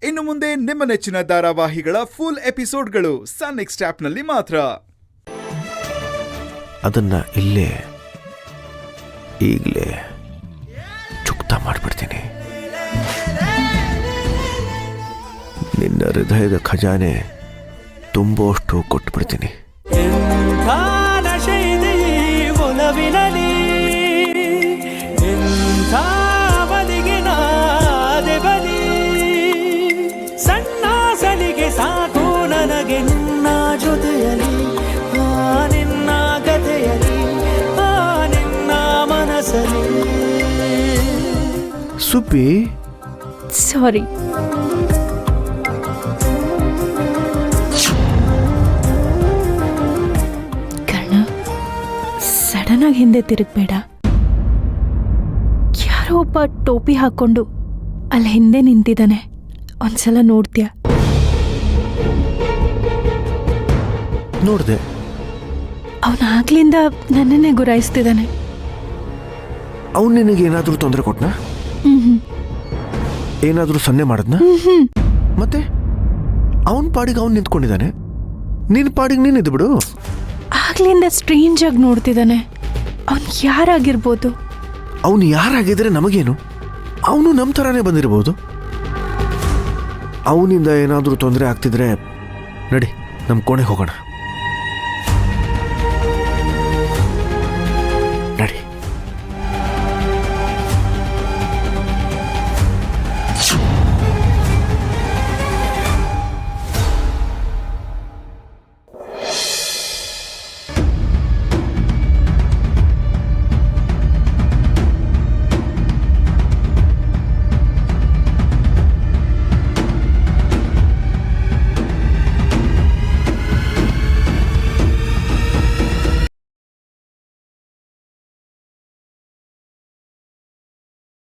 ಇನ್ನು ಮುಂದೆ ನಿಮ್ಮ ನೆಚ್ಚಿನ ಧಾರಾವಾಹಿಗಳ ಫುಲ್ ಎಪಿಸೋಡ್ಗಳು ಸನ್ ನೆಕ್ಸ್ಟ್ ಆಪ್ನಲ್ಲಿ ಮಾತ್ರ. ಅದನ್ನ ಇಲ್ಲೇ ಈಗಲೇ ಚುಕ್ತಾ ಮಾಡ್ಬಿಡ್ತೀನಿ. ನಿನ್ನ ಹೃದಯದ ಖಜಾನೆ ತುಂಬೋಷ್ಟು ಕೊಟ್ಬಿಡ್ತೀನಿ. ಸಣ್ಣಸಲಿಗೆ ಸಾಕು ನನಗೆ ನಿನ್ನ ಜೊತೆಯಲ್ಲಿ, ನಿನ್ನ ಕಥೆಯಲ್ಲಿ, ನಿನ್ನ ಮನಸ್ಸಲ್ಲಿ. ಸುಬ್ಬಿ, ಸಾರಿ. ಕರ್ಣ, ಸಡನ್ ಆಗಿ ಹಿಂದೆ ತಿರುಗಬೇಡ. ಯಾರೋ ಒಬ್ಬ ಟೋಪಿ ಹಾಕೊಂಡು ಅಲ್ಲಿ ಹಿಂದೆ ನಿಂತಿದ್ದಾನೆ. ಒಂದ್ಸಲ ನೋಡ್ತೀಯ? ನೋಡ್ದೆ. ಅವನಾಗ್ಲಿಂದ ನನ್ನನ್ನೇ ಗುರಾಯಿಸ್ತಿದ್ದಾನೆ. ಅವನು ನಿನಗೆ ಏನಾದರೂ ತೊಂದರೆ ಕೊಟ್ನಾ? ಏನಾದರೂ ಸನ್ನೆ ಮಾಡದ್ನಾ? ಮತ್ತೆ ಅವನ ಪಾಡಿಗೆ ಅವನು ನಿಂತ್ಕೊಂಡಿದ್ದಾನೆ, ನಿನ್ನ ಪಾಡಿಗೆ ನೀನು ಇದ್ದು ಬಿಡು. ಆಗ್ಲಿಂದ ಸ್ಟ್ರೇಂಜ್ ಆಗಿ ನೋಡ್ತಿದ್ದಾನೆ. ಅವನು ಯಾರಾಗಿರ್ಬೋದು? ಅವನು ಯಾರಾಗಿದ್ರೆ ನಮಗೇನು? ಅವನು ನಮ್ಮ ಥರನೇ ಬಂದಿರ್ಬೋದು. ಅವನಿಂದ ಏನಾದರೂ ತೊಂದರೆ ಆಗ್ತಿದ್ರೆ ನಡಿ, ನಮ್ಮ ಕೋಣೆಗೆ ಹೋಗೋಣ.